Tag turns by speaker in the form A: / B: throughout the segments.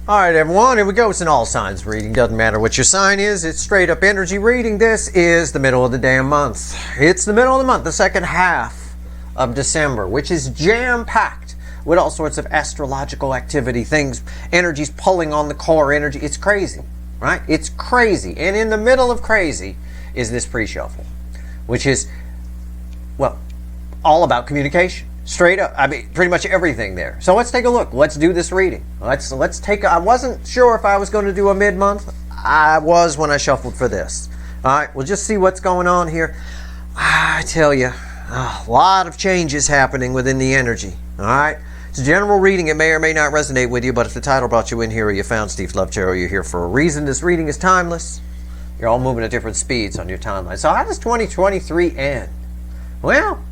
A: All right, everyone, here we go. It's an all signs reading. Doesn't matter what your sign is. It's straight up energy reading. This is the middle of the damn month. It's the middle of the month, the second half of December, which is jam-packed with all sorts of astrological activity, things, energies pulling on the core energy. It's crazy, right? It's crazy. And in the middle of crazy is this pre-shuffle, which is, well, all about communication. Straight up, I mean, pretty much everything there. So let's take a look. Let's do this reading. Let's take. I wasn't sure if I was going to do a mid-month. I was when I shuffled for this. All right, we'll just see what's going on here. I tell you, a lot of changes happening within the energy. All right, it's a general reading. It may or may not resonate with you, but if the title brought you in here or you found Steve Love Tarot, you're here for a reason. This reading is timeless. You're all moving at different speeds on your timeline. So how does 2023 end? Well,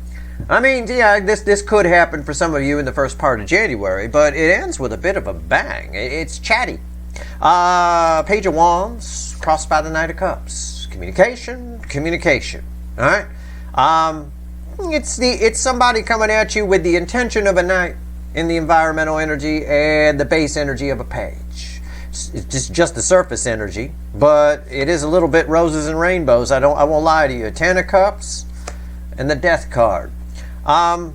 A: I mean, yeah, this could happen for some of you in the first part of January, but it ends with a bit of a bang. It's chatty. Page of Wands, crossed by the Knight of Cups. Communication. All right. It's somebody coming at you with the intention of a knight in the environmental energy and the base energy of a page. It's just the surface energy, but it is a little bit roses and rainbows. I won't lie to you. 10 of Cups and the Death card. And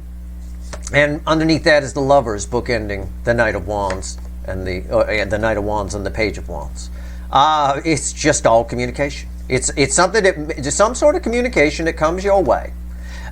A: underneath that is the Lovers bookending the Knight of Wands and the Knight of Wands and the Page of Wands. It's just all communication. It's something it's some sort of communication that comes your way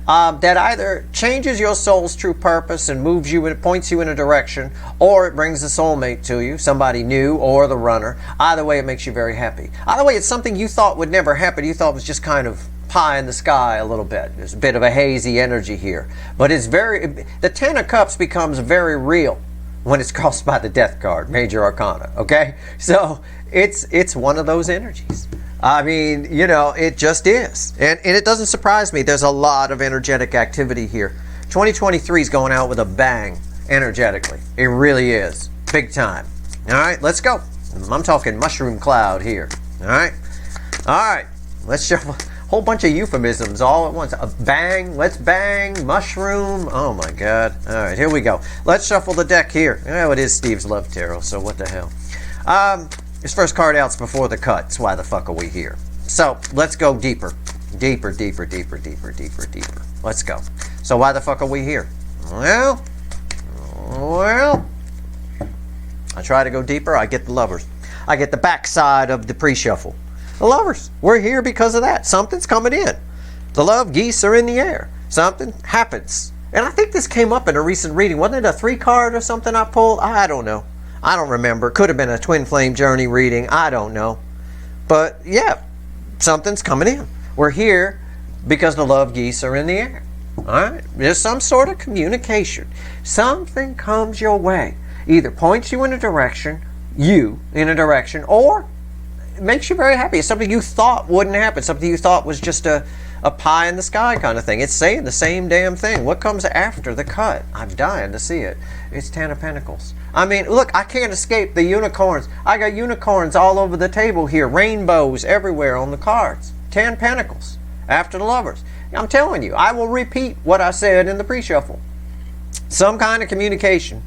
A: that either changes your soul's true purpose and moves you and points you in a direction, or it brings a soulmate to you, somebody new or the runner. Either way, it makes you very happy. Either way, it's something you thought would never happen. You thought was just kind of pie in the sky a little bit. There's a bit of a hazy energy here, but the 10 of Cups becomes very real when it's crossed by the Death card, Major Arcana. Okay, so it's one of those energies. I mean, you know, it just is, and it doesn't surprise me. There's a lot of energetic activity here. 2023 is going out with a bang energetically. It really is, big time. All right, let's go. I'm talking mushroom cloud here. All right, let's shuffle. Whole bunch of euphemisms all at once. A bang, let's bang, mushroom. Oh my God. All right, here we go. Let's shuffle the deck here. Oh, it is Steve's Love Tarot, so what the hell. His first card out's before the cut. So why the fuck are we here? So let's go deeper. Deeper. Let's go. So why the fuck are we here? Well, I try to go deeper. I get the Lovers. I get the backside of the pre-shuffle. The Lovers, we're here because of that. Something's coming in. The love geese are in the air. Something happens. And I think this came up in a recent reading. Wasn't it a 3-card or something I pulled? I don't know. I don't remember. Could have been a twin flame journey reading. I don't know. But yeah, something's coming in. We're here because the love geese are in the air. All right? There's some sort of communication. Something comes your way. Either points you in a direction, or it makes you very happy. It's something you thought wouldn't happen. Something you thought was just a pie in the sky kind of thing. It's saying the same damn thing. What comes after the cut? I'm dying to see it. It's 10 of Pentacles. I mean, look, I can't escape the unicorns. I got unicorns all over the table here. Rainbows everywhere on the cards. 10 Pentacles after the Lovers. I'm telling you, I will repeat what I said in the pre-shuffle. Some kind of communication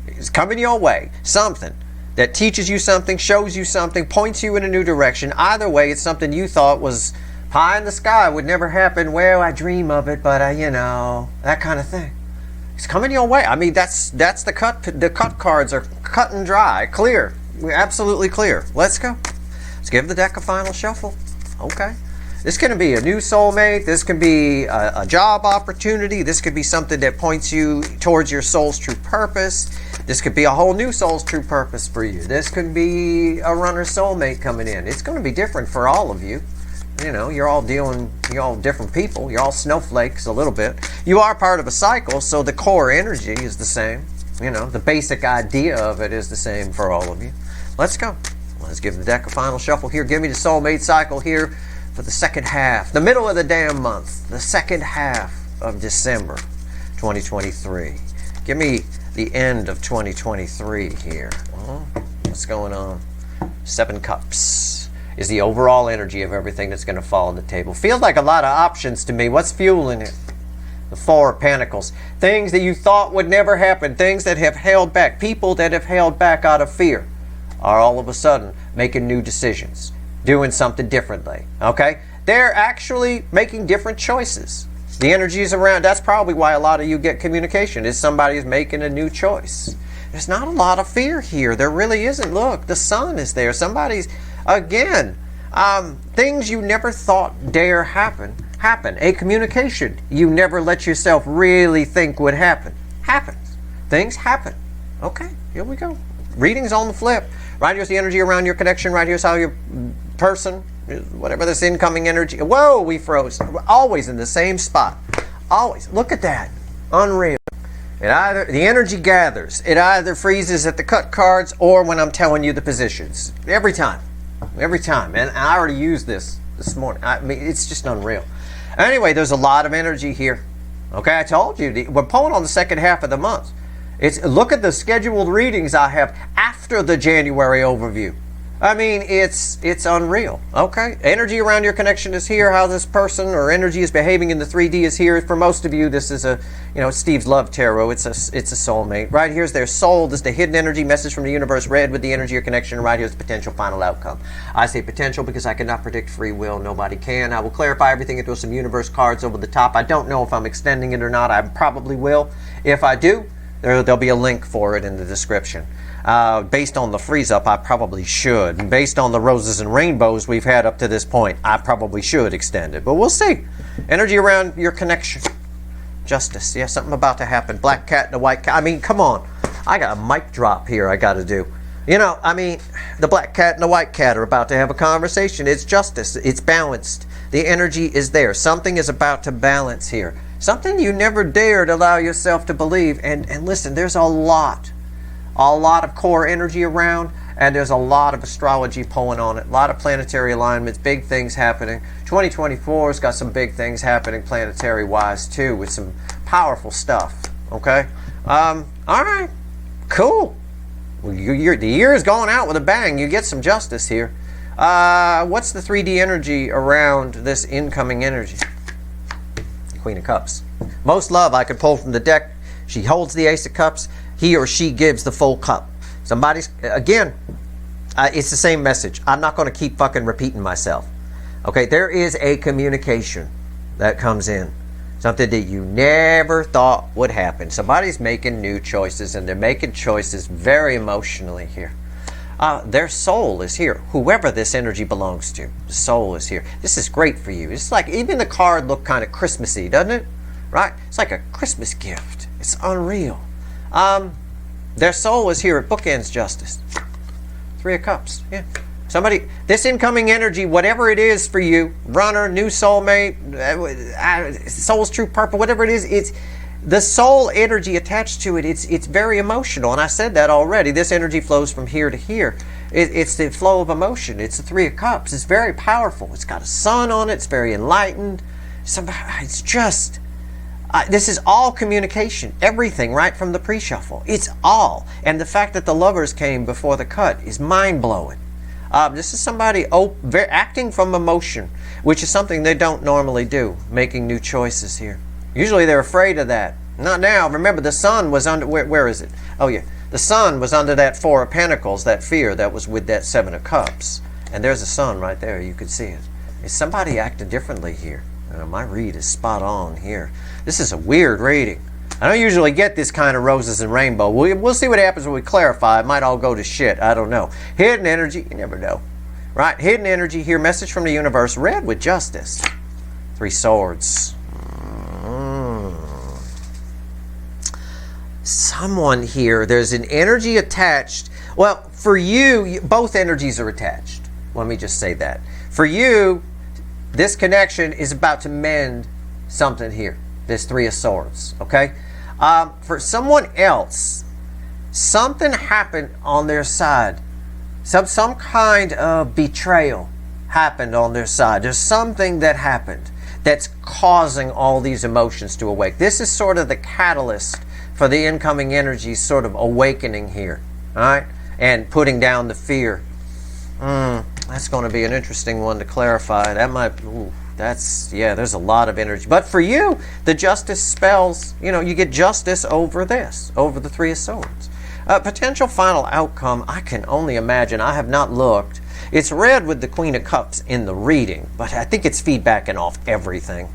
A: is coming your way. Something that teaches you something, shows you something, points you in a new direction. Either way, it's something you thought was pie in the sky, would never happen. Well, I dream of it, but that kind of thing. It's coming your way. I mean, that's the cut. The cut cards are cut and dry, clear. We're absolutely clear. Let's go. Let's give the deck a final shuffle. Okay. This can be a new soulmate. This can be a job opportunity. This could be something that points you towards your soul's true purpose. This could be a whole new soul's true purpose for you. This could be a runner soulmate coming in. It's going to be different for all of you. You know, you're all different people. You're all snowflakes a little bit. You are part of a cycle, so the core energy is the same. You know, the basic idea of it is the same for all of you. Let's go. Let's give the deck a final shuffle here. Give me the soulmate cycle here for the second half, the middle of the damn month, the second half of December 2023. Give me the end of 2023 here. What's going on? 7 Cups is the overall energy of everything that's going to fall on the table. Feels like a lot of options to me. What's fueling it? The 4 of Pentacles. Things that you thought would never happen. Things that have held back. People that have held back out of fear. are all of a sudden making new decisions, doing something differently, okay? They're actually making different choices. The energies around, that's probably why a lot of you get communication, is somebody is making a new choice. There's not a lot of fear here. There really isn't. Look, the sun is there. Somebody's, again, things you never thought dare happen. A communication you never let yourself really think would happen. Happens. Things happen. Okay, here we go. Readings on the flip. Right here's the energy around your connection. Right here's how your person, whatever this incoming energy. Whoa, we froze. We're always in the same spot. Always. Look at that. Unreal. The energy gathers. It either freezes at the cut cards or when I'm telling you the positions. Every time. Every time. And I already used this morning. I mean, it's just unreal. Anyway, there's a lot of energy here. Okay, I told you. We're pulling on the second half of the month. Look at the scheduled readings I have after the January overview. I mean, it's unreal. Okay, energy around your connection is here. How this person or energy is behaving in the 3D is here. For most of you, this is Steve's love tarot. It's a soulmate. Right here's their soul. This is the hidden energy message from the universe. Read with the energy or connection. Right here's the potential final outcome. I say potential because I cannot predict free will. Nobody can. I will clarify everything and throw some universe cards over the top. I don't know if I'm extending it or not. I probably will. If I do, there'll be a link for it in the description. Based on the freeze up, I probably should. And based on the roses and rainbows we've had up to this point, I probably should extend it. But we'll see. Energy around your connection. Justice. Yeah, something about to happen. Black cat and a white cat. I mean, come on. I got a mic drop here I got to do. The black cat and the white cat are about to have a conversation. It's justice. It's balanced. The energy is there. Something is about to balance here. Something you never dared allow yourself to believe. And listen, there's a lot of core energy around, and there's a lot of astrology pulling on it. A lot of planetary alignments, big things happening. 2024's got some big things happening planetary-wise, too, with some powerful stuff, okay? All right, cool. Well, the year is going out with a bang. You get some justice here. What's the 3D energy around this incoming energy? Queen of Cups. Most love I could pull from the deck. She holds the Ace of Cups. He or she gives the full cup. Somebody's, again, it's the same message. I'm not going to keep fucking repeating myself. Okay, there is a communication that comes in. Something that you never thought would happen. Somebody's making new choices, and they're making choices very emotionally here. Their soul is here. Whoever this energy belongs to, the soul is here. This is great for you. It's like, even the card looked kind of Christmassy, doesn't it? Right? It's like a Christmas gift. It's unreal. Their soul is here at bookends justice. 3 of Cups. Yeah. Somebody, this incoming energy, whatever it is for you, runner, new soulmate, soul's true purpose, whatever it is, it's the soul energy attached to it. It's very emotional, and I said that already. This energy flows from here to here. It's the flow of emotion. It's the 3 of Cups. It's very powerful. It's got a sun on it. It's very enlightened. It's just. This is all communication, everything right from the pre-shuffle. It's all. And the fact that the lovers came before the cut is mind-blowing. This is somebody acting from emotion, which is something they don't normally do, making new choices here. Usually they're afraid of that. Not now. Remember, the sun was under, where is it? Oh yeah, the sun was under that 4 of Pentacles, that fear that was with that 7 of Cups. And there's a sun right there, you could see it. Is somebody acting differently here? My read is spot on here. This is a weird reading. I don't usually get this kind of roses and rainbow. We'll see what happens when we clarify. It might all go to shit. I don't know. Hidden energy, you never know. Right? Hidden energy here. Message from the universe. Read with justice. 3 swords. Someone here, there's an energy attached. Well, for you, both energies are attached. Let me just say that. For you, this connection is about to mend something here. This 3 of Swords, okay? For someone else, something happened on their side. Some kind of betrayal happened on their side. There's something that happened that's causing all these emotions to awake. This is sort of the catalyst for the incoming energy sort of awakening here, all right? And putting down the fear. That's going to be an interesting one to clarify. That might, there's a lot of energy. But for you, the justice spells, you get justice over this, over the 3 of Swords. Potential final outcome, I can only imagine. I have not looked. It's red with the Queen of Cups in the reading, but I think it's feedbacking off everything.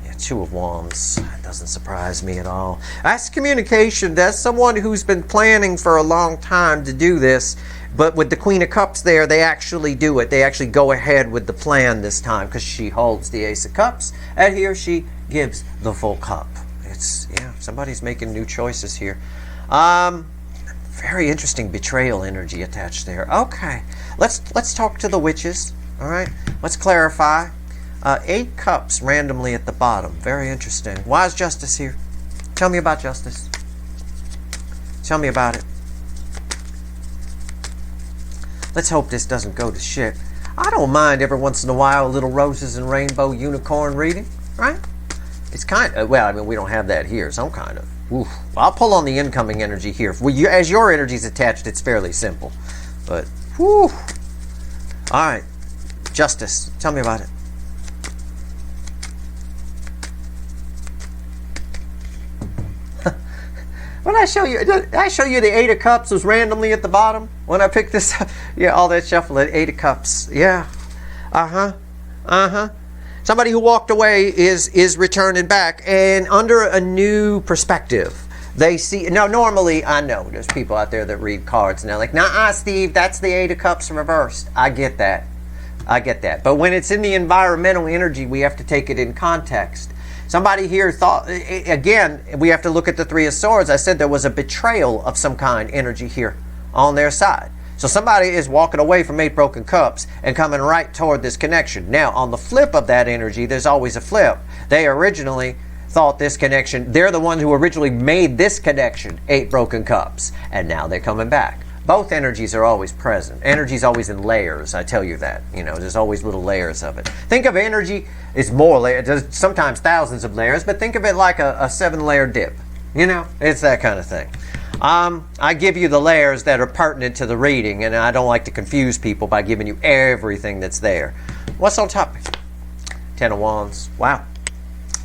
A: Yeah, Two of Wands. That doesn't surprise me at all. That's communication. That's someone who's been planning for a long time to do this, but with the Queen of Cups there, they actually do it. They actually go ahead with the plan this time because she holds the Ace of Cups, and here she gives the full cup. It's, yeah, somebody's making new choices here. Very interesting betrayal energy attached there. Okay, let's talk to the witches. All right, let's clarify. 8 cups randomly at the bottom. Very interesting. Why is Justice here? Tell me about Justice. Tell me about it. Let's hope this doesn't go to shit. I don't mind every once in a while a little roses and rainbow unicorn reading, right? It's kind of, well, I mean, we don't have that here, so I'm kind of. Oof. I'll pull on the incoming energy here. As your energy's attached, it's fairly simple. But, whew. All right. Justice. Tell me about it. When I show you, did I show you the 8 of Cups was randomly at the bottom when I picked this up? Yeah, all that shuffle at 8 of Cups. Yeah. Somebody who walked away is returning back and under a new perspective. They see, now normally I know there's people out there that read cards and they're like, nah, Steve, that's the 8 of Cups reversed. I get that. But when it's in the environmental energy, we have to take it in context. Somebody here thought, again, we have to look at the 3 of Swords. I said there was a betrayal of some kind energy here on their side. So somebody is walking away from 8 broken cups and coming right toward this connection. Now, on the flip of that energy, there's always a flip. They originally thought this connection, they're the ones who originally made this connection 8 broken cups. And now they're coming back. Both energies are always present. Energy's always in layers, I tell you that. You know, there's always little layers of it. Think of energy, it's more layers, there's sometimes thousands of layers, but think of it like a 7-layer dip. You know, it's that kind of thing. I give you the layers that are pertinent to the reading, and I don't like to confuse people by giving you everything that's there. What's on top? 10 of Wands. Wow.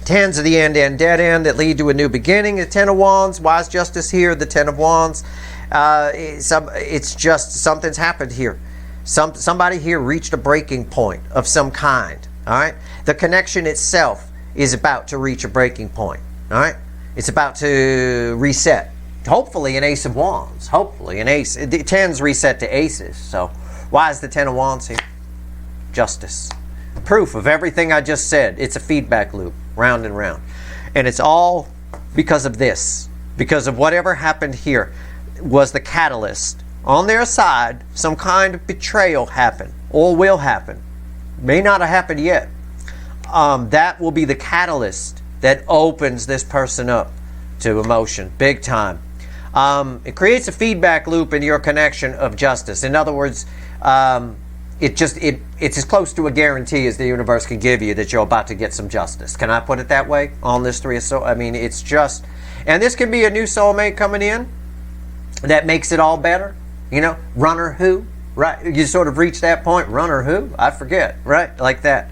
A: 10s of the end dead end that lead to a new beginning. The 10 of Wands. Wise Justice here. The 10 of Wands. It's just something's happened here. Somebody here reached a breaking point of some kind. All right. The connection itself is about to reach a breaking point. All right. It's about to reset. Hopefully an Ace of Wands. Hopefully an ace. The 10s reset to aces. So why is the 10 of Wands here? Justice. Proof of everything I just said. It's a feedback loop. Round and round. And it's all because of this. Because of whatever happened here was the catalyst. On their side, some kind of betrayal happened. Or will happen. May not have happened yet. That will be the catalyst that opens this person up to emotion. Big time. It creates a feedback loop in your connection of justice. In other words, it's as close to a guarantee as the universe can give you that you're about to get some justice. Can I put it that way on this 3 of Swords? I mean, it's just, and this can be a new soulmate coming in that makes it all better. You know, runner who, right? You sort of reach that point, runner who? I forget, right? Like that.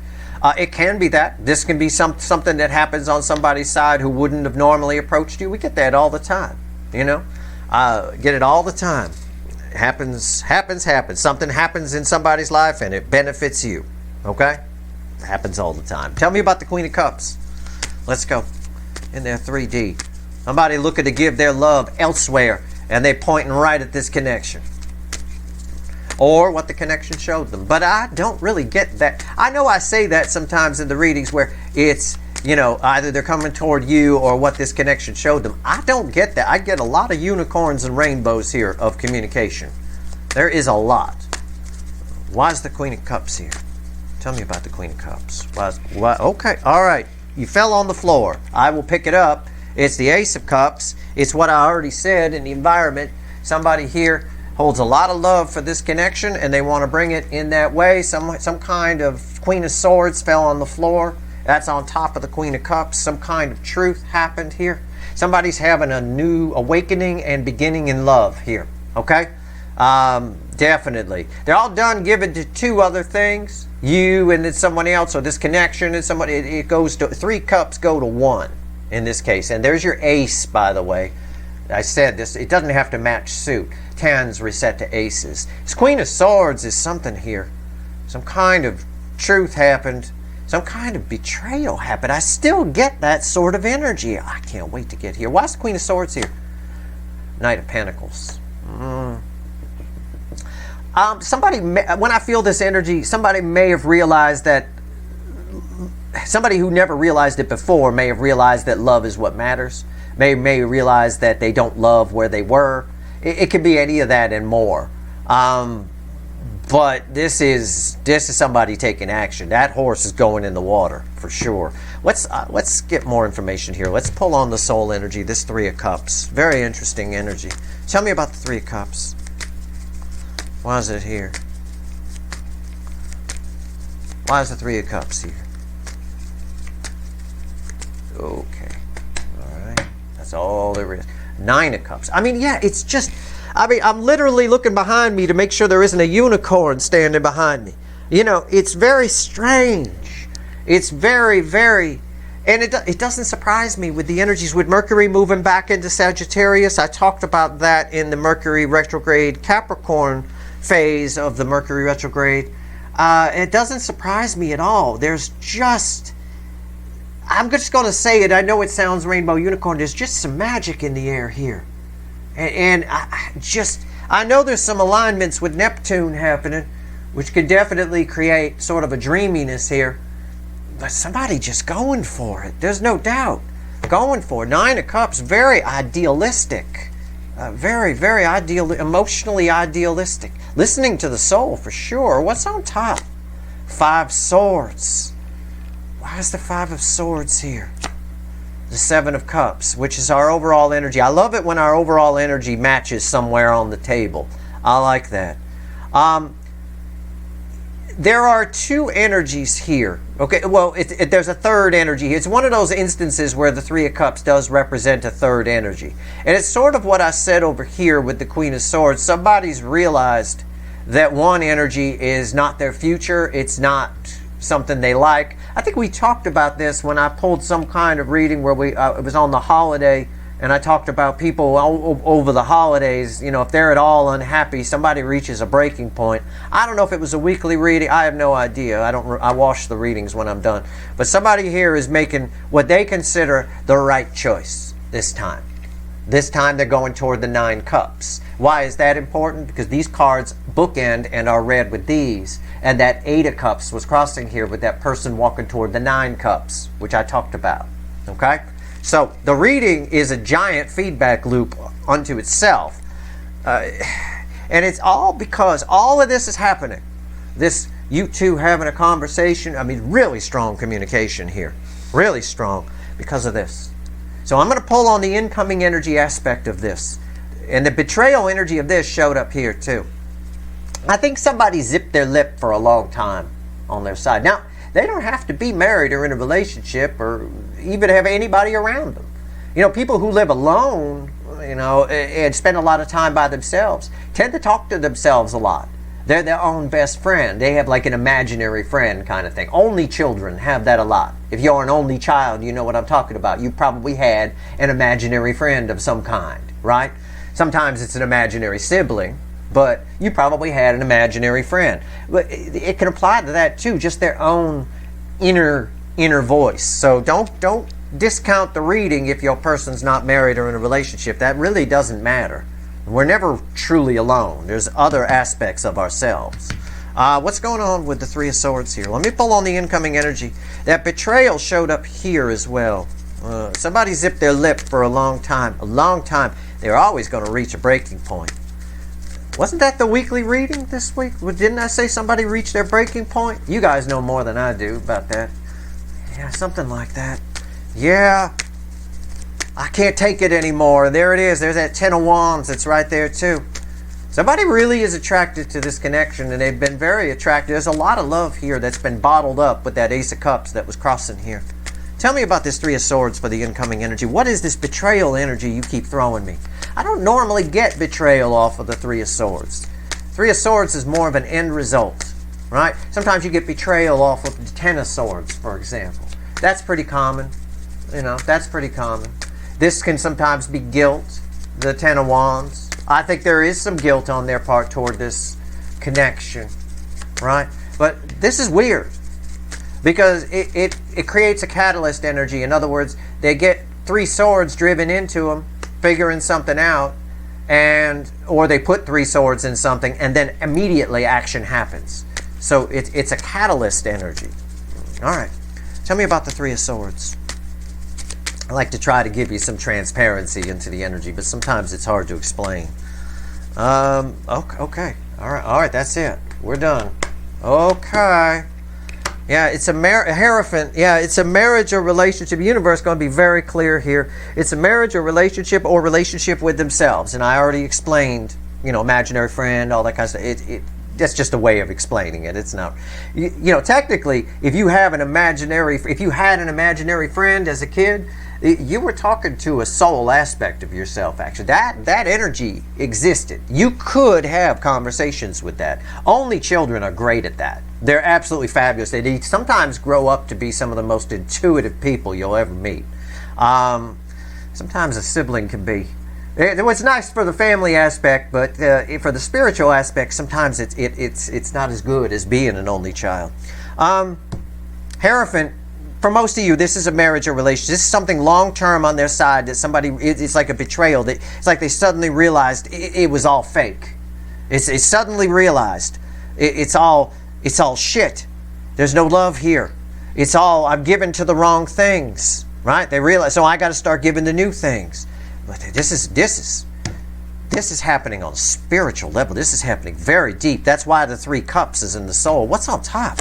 A: It can be that. This can be something that happens on somebody's side who wouldn't have normally approached you. We get that all the time, you know? Get it all the time. Happens. Something happens in somebody's life and it benefits you, okay? It happens all the time. Tell me about the Queen of Cups. Let's go. In there, 3D. Somebody looking to give their love elsewhere and they're pointing right at this connection. Or what the connection showed them. But I don't really get that. I know I say that sometimes in the readings where it's, you know, either they're coming toward you or what this connection showed them. I don't get that. I get a lot of unicorns and rainbows here of communication. There is a lot. Why is the Queen of Cups here? Tell me about the Queen of Cups. Why? Okay, all right. You fell on the floor. I will pick it up. It's the Ace of Cups. It's what I already said in the environment. Somebody here holds a lot of love for this connection and they want to bring it in that way. Some kind of Queen of Swords fell on the floor. That's on top of the Queen of Cups. Some kind of truth happened here. Somebody's having a new awakening and beginning in love here. Okay? Definitely. They're all done given to 2 other things. You and then someone else, or this connection and somebody. It goes to 3 cups go to 1 in this case. And there's your ace, by the way. I said this, it doesn't have to match suit. Tens reset to aces. This Queen of Swords is something here. Some kind of truth happened. Some kind of betrayal happened. I still get that sort of energy. I can't wait to get here. Why is the Queen of Swords here? Knight of Pentacles. Somebody, when I feel this energy, somebody may have realized that, somebody who never realized it before may have realized that love is what matters. May realize that they don't love where they were. It could be any of that and more. But this is somebody taking action. That horse is going in the water for sure. Let's get more information here. Let's pull on the soul energy. This Three of Cups, very interesting energy. Tell me about the Three of Cups. Why is it here? Why is the Three of Cups here? Okay, all right. That's all there is. Nine of Cups. I mean, yeah, it's just. I mean, I'm literally looking behind me to make sure there isn't a unicorn standing behind me. You know, it's very strange. It's very, very, and it doesn't surprise me with the energies with Mercury moving back into Sagittarius. I talked about that in the Mercury retrograde Capricorn phase of the Mercury retrograde. It doesn't surprise me at all. There's just, I'm just going to say it. I know it sounds rainbow unicorn. There's just some magic in the air here. And I know there's some alignments with Neptune happening, which could definitely create sort of a dreaminess here. But somebody just going for it. There's no doubt. Going for it. Nine of Cups, very idealistic. Very, very ideal, emotionally idealistic. Listening to the soul for sure. What's on top? Five Swords. Why is the Five of Swords here? The Seven of Cups, which is our overall energy. I love it when our overall energy matches somewhere on the table. I like that. There are two energies here. Okay, well, there's a third energy. It's one of those instances where the Three of Cups does represent a third energy. And it's sort of what I said over here with the Queen of Swords. Somebody's realized that one energy is not their future. It's not something they like. I think we talked about this when I pulled some kind of reading where it was on the holiday, and I talked about people over the holidays, you know, if they're at all unhappy, somebody reaches a breaking point. I don't know if it was a weekly reading. I have no idea. I wash the readings when I'm done. But somebody here is making what they consider the right choice this time. This time they're going toward the Nine Cups. Why is that important? Because these cards bookend and are read with these. And that Eight of Cups was crossing here with that person walking toward the Nine Cups, which I talked about. Okay? So the reading is a giant feedback loop unto itself. And it's all because all of this is happening. This, you two having a conversation, I mean, really strong communication here. Really strong because of this. So I'm going to pull on the incoming energy aspect of this. And the betrayal energy of this showed up here too. I think somebody zipped their lip for a long time on their side. Now, they don't have to be married or in a relationship or even have anybody around them. You know, people who live alone, you know, and spend a lot of time by themselves tend to talk to themselves a lot. They're their own best friend. They have like an imaginary friend kind of thing. Only children have that a lot. If you're an only child, you know what I'm talking about. You probably had an imaginary friend of some kind, right? Sometimes it's an imaginary sibling, but you probably had an imaginary friend. But it can apply to that too, just their own inner voice. So don't discount the reading if your person's not married or in a relationship. That really doesn't matter. We're never truly alone. There's other aspects of ourselves. What's going on with the Three of Swords here? Let me pull on the incoming energy. That betrayal showed up here as well. Somebody zipped their lip for a long time. A long time. They're always going to reach a breaking point. Wasn't that the weekly reading this week? Didn't I say somebody reached their breaking point? You guys know more than I do about that. Yeah, something like that. Yeah. I can't take it anymore. There it is. There's that Ten of Wands that's right there too. Somebody really is attracted to this connection, and they've been very attracted. There's a lot of love here that's been bottled up with that Ace of Cups that was crossing here. Tell me about this Three of Swords for the incoming energy. What is this betrayal energy you keep throwing me? I don't normally get betrayal off of the Three of Swords. Three of Swords is more of an end result, right? Sometimes you get betrayal off of the Ten of Swords, for example. That's pretty common. You know, that's pretty common. This can sometimes be guilt. the Ten of Wands. I think there is some guilt on their part toward this connection, right? But this is weird because it creates a catalyst energy. In other words, they get 3 swords driven into them, figuring something out, or they put 3 swords in something, and then immediately action happens. So it's a catalyst energy. All right. Tell me about the 3 of Swords. I like to try to give you some transparency into the energy, but sometimes it's hard to explain. Okay. All right, that's it. We're done. Okay. Yeah, it's a Hierophant. Yeah, it's a marriage or relationship. The universe is going to be very clear here. It's a marriage or relationship with themselves. And I already explained, imaginary friend, all that kind of stuff. That's just a way of explaining it. It's not, technically, if you had an imaginary friend as a kid, you were talking to a soul aspect of yourself, actually. That energy existed. You could have conversations with that. Only children are great at that. They're absolutely fabulous. They sometimes grow up to be some of the most intuitive people you'll ever meet. Sometimes a sibling can be. It's nice for the family aspect, but for the spiritual aspect, sometimes it's not as good as being an only child. Hierophant, for most of you, this is a marriage or relationship. This is something long-term on their side that it's like a betrayal. It's like they suddenly realized it was all fake. It's suddenly realized it's all shit. There's no love here. It's all, I'm given to the wrong things, right? They realize, so I got to start giving the new things. But this is happening on a spiritual level. This is happening very deep. That's why the 3 cups is in the soul. What's on top?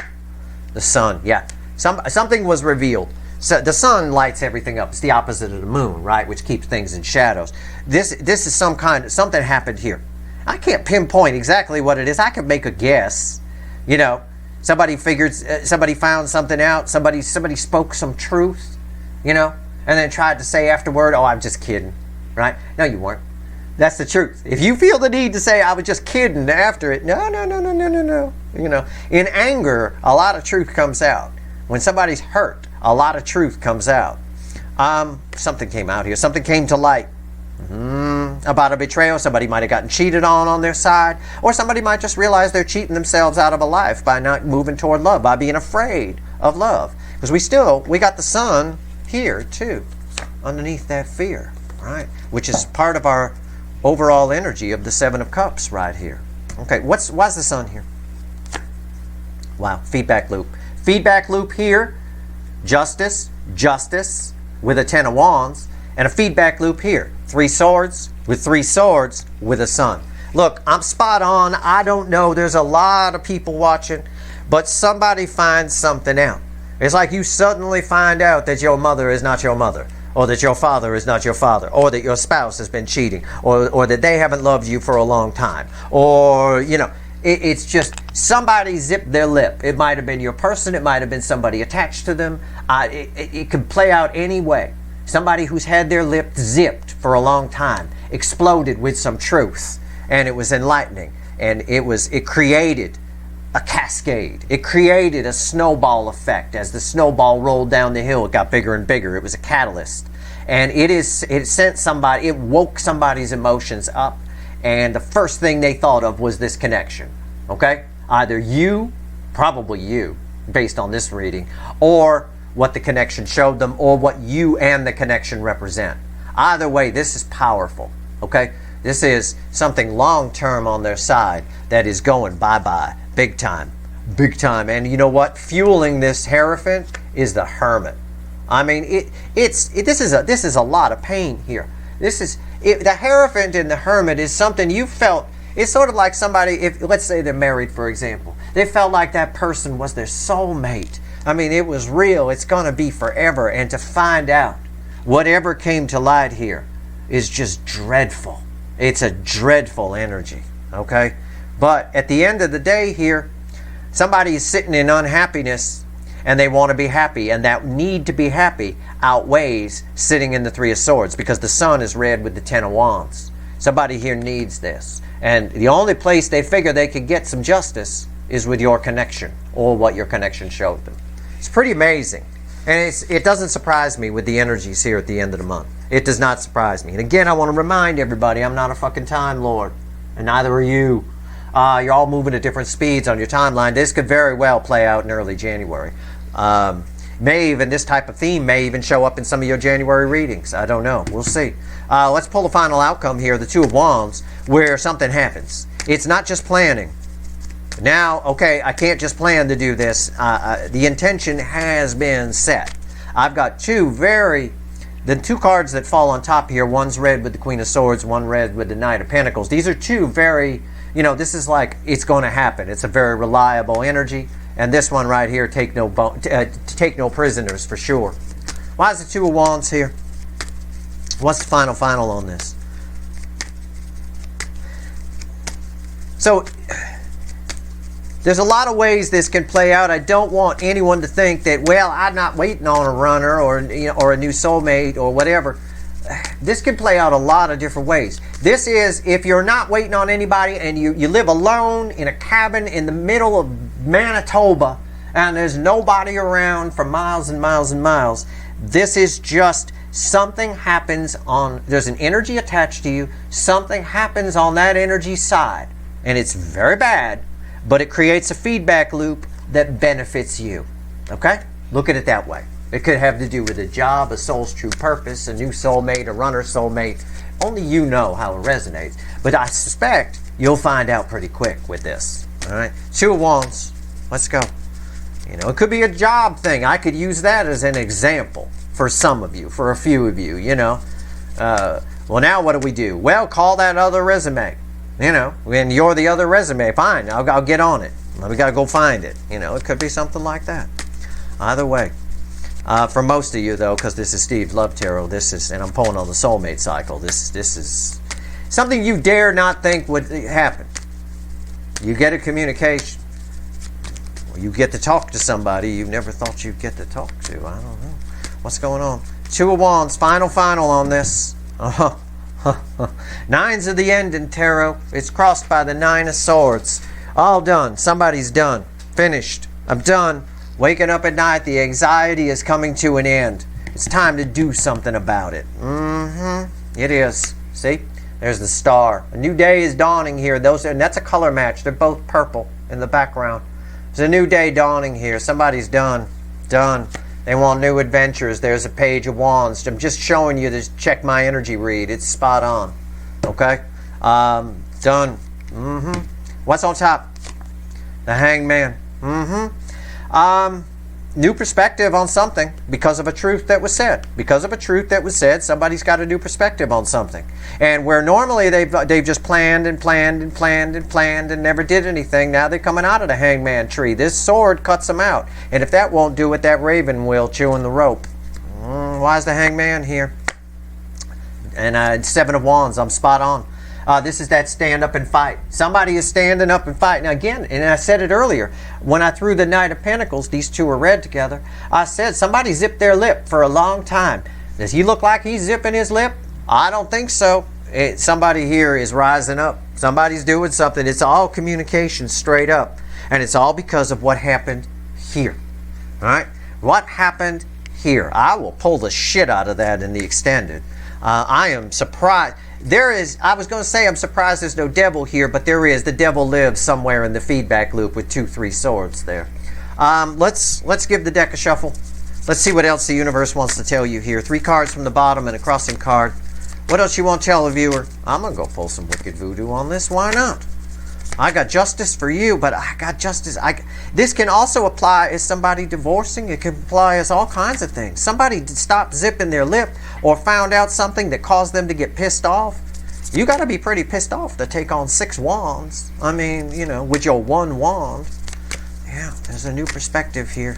A: The sun. Yeah. Something was revealed. So the sun lights everything up. It's the opposite of the moon, right? Which keeps things in shadows. This is something happened here. I can't pinpoint exactly what it is. I could make a guess. Somebody found something out. Somebody spoke some truth, and then tried to say afterward, "Oh, I'm just kidding." Right? No, you weren't. That's the truth. If you feel the need to say, "I was just kidding," after it, no. In anger, a lot of truth comes out. When somebody's hurt, a lot of truth comes out. Something came out here. Something came to light about a betrayal. Somebody might have gotten cheated on their side, or somebody might just realize they're cheating themselves out of a life by not moving toward love, by being afraid of love. Because we got the sun here too, underneath that fear, right? Which is part of our overall energy of the 7 of Cups right here. Okay, why's the sun here? Wow, feedback loop. Feedback loop here, justice with a 10 of Wands, and a feedback loop here. 3 swords with 3 swords with a sun. Look, I'm spot on. I don't know. There's a lot of people watching, but somebody finds something out. It's like you suddenly find out that your mother is not your mother, or that your father is not your father, or that your spouse has been cheating, or that they haven't loved you for a long time, or, it's just somebody zipped their lip. It might have been your person. It might have been somebody attached to them. It could play out any way. Somebody who's had their lip zipped for a long time exploded with some truth, and it was enlightening, and it created a cascade. It created a snowball effect. As the snowball rolled down the hill, it got bigger and bigger. It was a catalyst, and it woke somebody's emotions up. And the first thing they thought of was this connection, okay? Either probably you, based on this reading, or what the connection showed them, or what you and the connection represent. Either way, this is powerful, okay? This is something long-term on their side that is going bye-bye, big time. And you know what? Fueling this Hierophant is the Hermit. I mean, this is a lot of pain here. The Hierophant and the Hermit is something you felt. It's sort of like somebody, let's say they're married, for example. They felt like that person was their soulmate. I mean, it was real. It's going to be forever. And to find out whatever came to light here is just dreadful. It's a dreadful energy, okay? But at the end of the day here, somebody is sitting in unhappiness and they want to be happy, and that need to be happy outweighs sitting in the 3 of Swords, because the sun is red with the 10 of Wands. Somebody here needs this, and the only place they figure they could get some justice is with your connection, or what your connection showed them. It's pretty amazing. And it doesn't surprise me with the energies here at the end of the month. It does not surprise me. And again, I want to remind everybody, I'm not a fucking Time Lord. And neither are you. You're all moving at different speeds on your timeline. This could very well play out in early January. This type of theme may even show up in some of your January readings. I don't know. We'll see. Let's pull the final outcome here, the Two of Wands, where something happens. It's not just planning. Now, okay, I can't just plan to do this. The intention has been set. I've got the two cards that fall on top here, one's red with the Queen of Swords, one red with the Knight of Pentacles. These are two very, this is like, it's going to happen. It's a very reliable energy. And this one right here, take no prisoners for sure. Why is the Two of Wands here? What's the final on this? So, there's a lot of ways this can play out. I don't want anyone to think that, well, I'm not waiting on a runner or a new soulmate or whatever. This can play out a lot of different ways. This is if you're not waiting on anybody and you live alone in a cabin in the middle of Manitoba and there's nobody around for miles and miles and miles. This is just something happens there's an energy attached to you. Something happens on that energy side. And it's very bad. But it creates a feedback loop that benefits you. Okay? Look at it that way. It could have to do with a job, a soul's true purpose, a new soulmate, a runner soulmate. Only you know how it resonates. But I suspect you'll find out pretty quick with this. All right? Two of Wands. Let's go. It could be a job thing. I could use that as an example for some of you, for a few of you, Well, now what do we do? Well, call that other resume. When you're the other resume, fine, I'll get on it. We got to go find it. It could be something like that. Either way. For most of you, though, because this is Steve's Love Tarot, and I'm pulling on the soulmate cycle, this is something you dare not think would happen. You get a communication. Or you get to talk to somebody you never thought you'd get to talk to. I don't know. What's going on? Two of Wands, final on this. Nines of the end in tarot. It's crossed by the Nine of Swords. All done. Somebody's done. Finished. I'm done. Waking up at night. The anxiety is coming to an end. It's time to do something about it. It is. See? There's the star. A new day is dawning here. And that's a color match. They're both purple in the background. There's a new day dawning here. Somebody's done. Done. They want new adventures. There's a Page of Wands. I'm just showing you this. Check my energy read. It's spot on. Okay? Done. What's on top? The Hangman. New perspective on something because of a truth that was said. Because of a truth that was said, somebody's got a new perspective on something. And where normally they've just planned and never did anything, now they're coming out of the Hangman tree. This sword cuts them out. And if that won't do it, that raven will, chewing the rope. Why is the Hangman here? And Seven of Wands, I'm spot on. This is that stand up and fight. Somebody is standing up and fighting. Now again, and I said it earlier, when I threw the Knight of Pentacles, these two are red together, I said somebody zipped their lip for a long time. Does he look like he's zipping his lip? I don't think so. Somebody here is rising up. Somebody's doing something. It's all communication straight up. And it's all because of what happened here. All right? What happened here? I will pull the shit out of that in the extended. I am surprised. I was going to say I'm surprised there's no devil here, but there is. The devil lives somewhere in the feedback loop with 2-3 swords there. Let's give the deck a shuffle. Let's see what else the universe wants to tell you here. 3 cards from the bottom and a crossing card. What else you want to tell a viewer? I'm going to go pull some wicked voodoo on this. Why not? I got justice for you, but I got justice. This can also apply as somebody divorcing. It can apply as all kinds of things. Somebody stopped zipping their lip or found out something that caused them to get pissed off. You got to be pretty pissed off to take on 6 wands. I mean, with your 1 wand. Yeah, there's a new perspective here.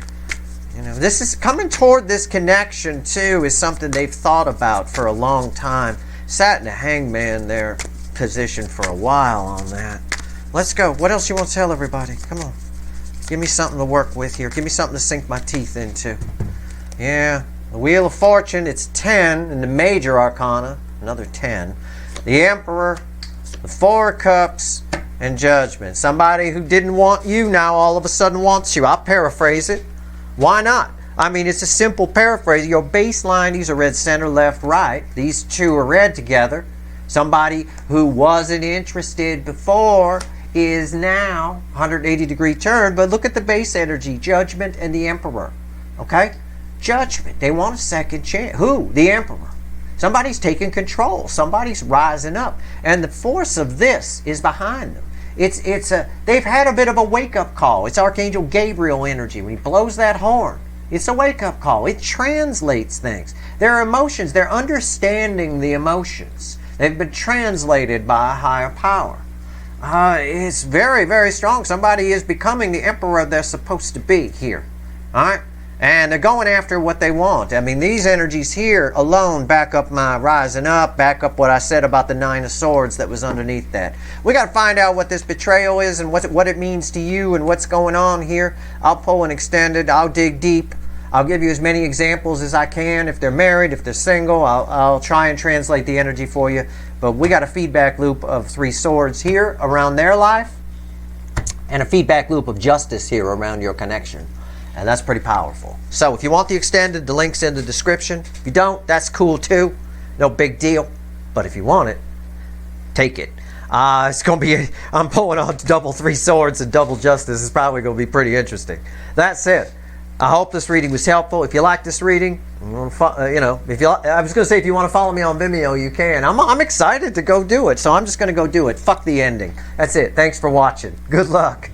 A: This is coming toward this connection too is something they've thought about for a long time. Sat in a Hangman there position for a while on that. Let's go. What else you want to tell everybody? Come on. Give me something to work with here. Give me something to sink my teeth into. Yeah. The Wheel of Fortune, it's 10 in the major arcana. Another 10. The Emperor, the 4 of Cups, and Judgment. Somebody who didn't want you now all of a sudden wants you. I'll paraphrase it. Why not? I mean, it's a simple paraphrase. Your baseline, these are read center, left, right. These two are read together. Somebody who wasn't interested before is now 180-degree turn. But look at the base energy, Judgment and the Emperor. Okay? Judgment. They want a second chance. Who? The Emperor. Somebody's taking control. Somebody's rising up. And the force of this is behind them. They've had a bit of a wake-up call. It's Archangel Gabriel energy. When he blows that horn, it's a wake-up call. It translates things. Their emotions, they're understanding the emotions. They've been translated by a higher power. It's very, very strong. Somebody is becoming the emperor they're supposed to be here. All right? And they're going after what they want. I mean, these energies here alone back up my rising up, back up what I said about the Nine of Swords that was underneath that. We got to find out what this betrayal is and what it means to you and what's going on here. I'll pull an extended. I'll dig deep. I'll give you as many examples as I can. If they're married, if they're single, I'll try and translate the energy for you. But we got a feedback loop of 3 swords here around their life and a feedback loop of justice here around your connection. And that's pretty powerful. So if you want the extended, the link's in the description. If you don't, that's cool too. No big deal. But if you want it, take it. It's going to be, I'm pulling on double 3 swords and double justice. It's probably going to be pretty interesting. That's it. I hope this reading was helpful. If you like this reading, I was going to say if you want to follow me on Vimeo, you can. I'm excited to go do it, so I'm just going to go do it. Fuck the ending. That's it. Thanks for watching. Good luck.